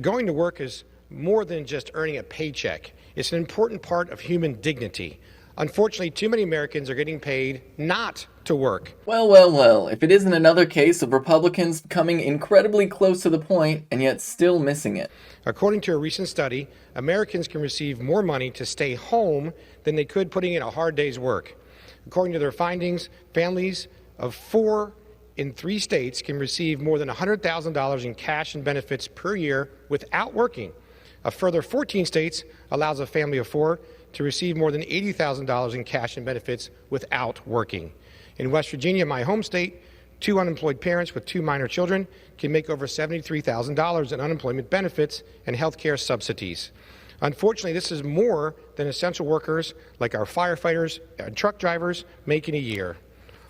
Going to work is more than just earning a paycheck. It's an important part of human dignity. Unfortunately, too many Americans are getting paid not to work. Well, if it isn't another case of Republicans coming incredibly close to the point and yet still missing it. According to a recent study, Americans can receive more money to stay home than they could putting in a hard day's work. According to their findings, families of 4 in 3 states can receive more than $100,000 in cash and benefits per year without working. A further 14 states allows a family of 4 to receive more than $80,000 in cash and benefits without working. In West Virginia, my home state, 2 unemployed parents with 2 minor children can make over $73,000 in unemployment benefits and health care subsidies. Unfortunately, this is more than essential workers like our firefighters and truck drivers make in a year.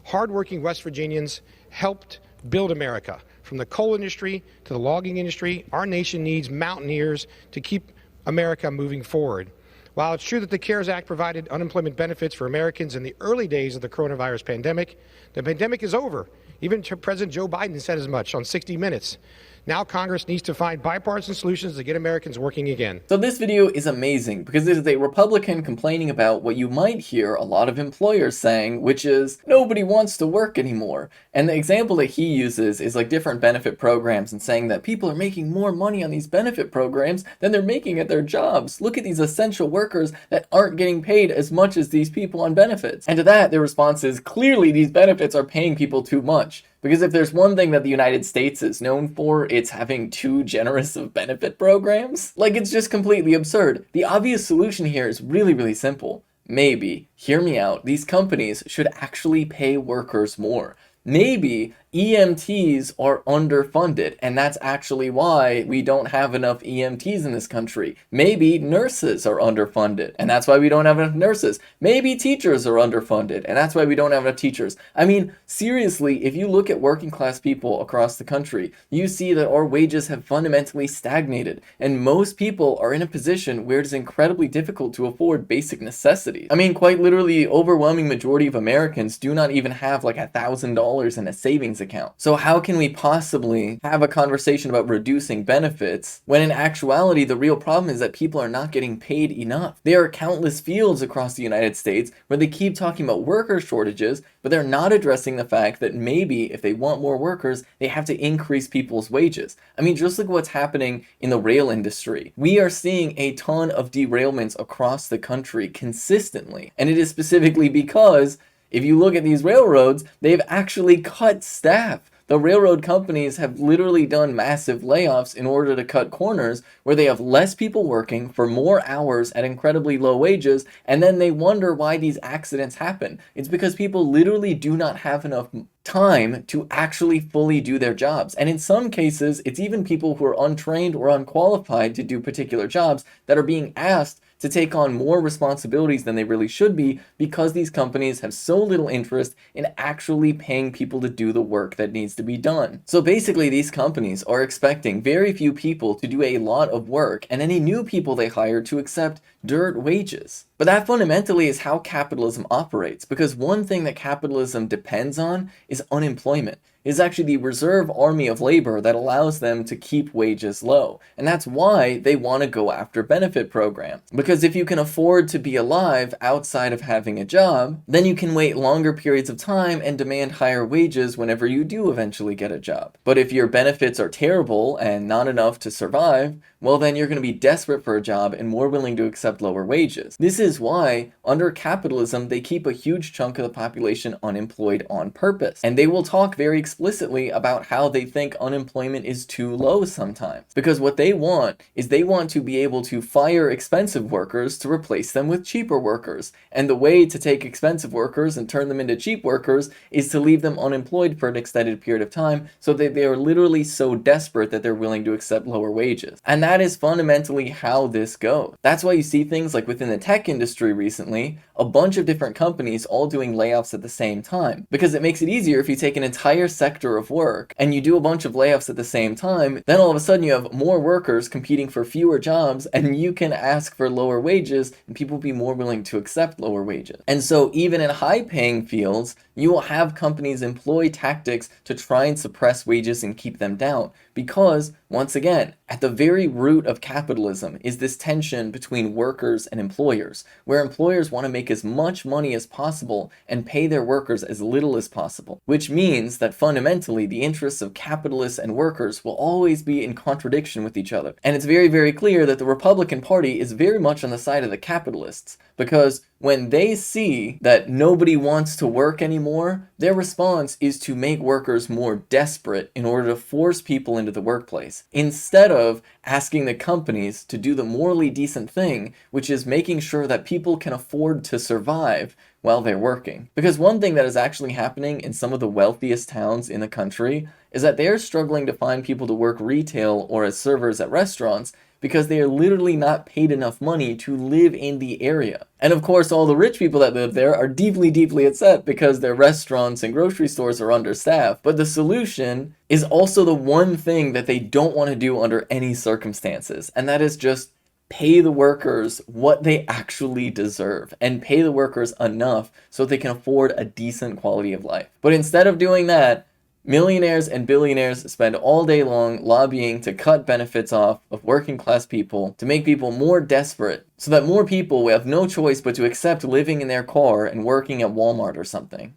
Hardworking West Virginians helped build America. From the coal industry to the logging industry, our nation needs mountaineers to keep America moving forward. While it's true that the CARES Act provided unemployment benefits for Americans in the early days of the coronavirus pandemic, the pandemic is over. Even President Joe Biden said as much on 60 Minutes. Now Congress needs to find bipartisan solutions to get Americans working again. So this video is amazing because this is a Republican complaining about what you might hear a lot of employers saying, which is nobody wants to work anymore. And the example that he uses is like different benefit programs and saying that people are making more money on these benefit programs than they're making at their jobs. Look at these essential workers that aren't getting paid as much as these people on benefits. And to that, their response is clearly these benefits are paying people too much. Because if there's one thing that the United States is known for, it's having too generous of benefit programs. Like, it's just completely absurd. The obvious solution here is really simple. Maybe, hear me out, these companies should actually pay workers more. Maybe EMTs are underfunded, and that's actually why we don't have enough EMTs in this country. Maybe nurses are underfunded, and that's why we don't have enough nurses. Maybe teachers are underfunded, and that's why we don't have enough teachers. I mean, seriously, if you look at working class people across the country, you see that our wages have fundamentally stagnated, and most people are in a position where it is incredibly difficult to afford basic necessities. I mean, quite literally, the overwhelming majority of Americans do not even have like $1,000 in a savings account. So how can we possibly have a conversation about reducing benefits when in actuality the real problem is that people are not getting paid enough? There are countless fields across the United States where they keep talking about worker shortages, but they're not addressing the fact that maybe if they want more workers, they have to increase people's wages. I mean, just look at what's happening in the rail industry. We are seeing a ton of derailments across the country consistently, and it is specifically because if you look at these railroads, they've actually cut staff. The railroad companies have literally done massive layoffs in order to cut corners where they have less people working for more hours at incredibly low wages, and then they wonder why these accidents happen. It's because people literally do not have enough time to actually fully do their jobs. And in some cases, it's even people who are untrained or unqualified to do particular jobs that are being asked to take on more responsibilities than they really should be because these companies have so little interest in actually paying people to do the work that needs to be done. So basically, these companies are expecting very few people to do a lot of work and any new people they hire to accept dirt wages. But that fundamentally is how capitalism operates, because one thing that capitalism depends on is unemployment. It is actually the reserve army of labor that allows them to keep wages low. And that's why they want to go after benefit programs. Because if you can afford to be alive outside of having a job, then you can wait longer periods of time and demand higher wages whenever you do eventually get a job. But if your benefits are terrible and not enough to survive, well, then you're going to be desperate for a job and more willing to accept lower wages. This is why, under capitalism, they keep a huge chunk of the population unemployed on purpose. And they will talk very explicitly about how they think unemployment is too low sometimes. Because what they want is they want to be able to fire expensive workers to replace them with cheaper workers. And the way to take expensive workers and turn them into cheap workers is to leave them unemployed for an extended period of time so that they are literally so desperate that they're willing to accept lower wages. And that is fundamentally how this goes. That's why you see things like within the tech industry recently, a bunch of different companies all doing layoffs at the same time. Because it makes it easier if you take an entire sector of work and you do a bunch of layoffs at the same time, then all of a sudden you have more workers competing for fewer jobs and you can ask for lower wages and people will be more willing to accept lower wages. And so even in high paying fields, you will have companies employ tactics to try and suppress wages and keep them down. Because, once again, at the very root of capitalism is this tension between workers and employers, where employers want to make as much money as possible and pay their workers as little as possible, which means that fundamentally the interests of capitalists and workers will always be in contradiction with each other. And it's very, very clear that the Republican Party is very much on the side of the capitalists, because when they see that nobody wants to work anymore, their response is to make workers more desperate in order to force people into the workplace, instead of asking the companies to do the morally decent thing, which is making sure that people can afford to survive while they're working. Because one thing that is actually happening in some of the wealthiest towns in the country is that they're struggling to find people to work retail or as servers at restaurants because they are literally not paid enough money to live in the area. And of course, all the rich people that live there are deeply, deeply upset because their restaurants and grocery stores are understaffed. But the solution is also the one thing that they don't want to do under any circumstances, and that is just pay the workers what they actually deserve and pay the workers enough so they can afford a decent quality of life. But instead of doing that, millionaires and billionaires spend all day long lobbying to cut benefits off of working class people, to make people more desperate, so that more people will have no choice but to accept living in their car and working at Walmart or something.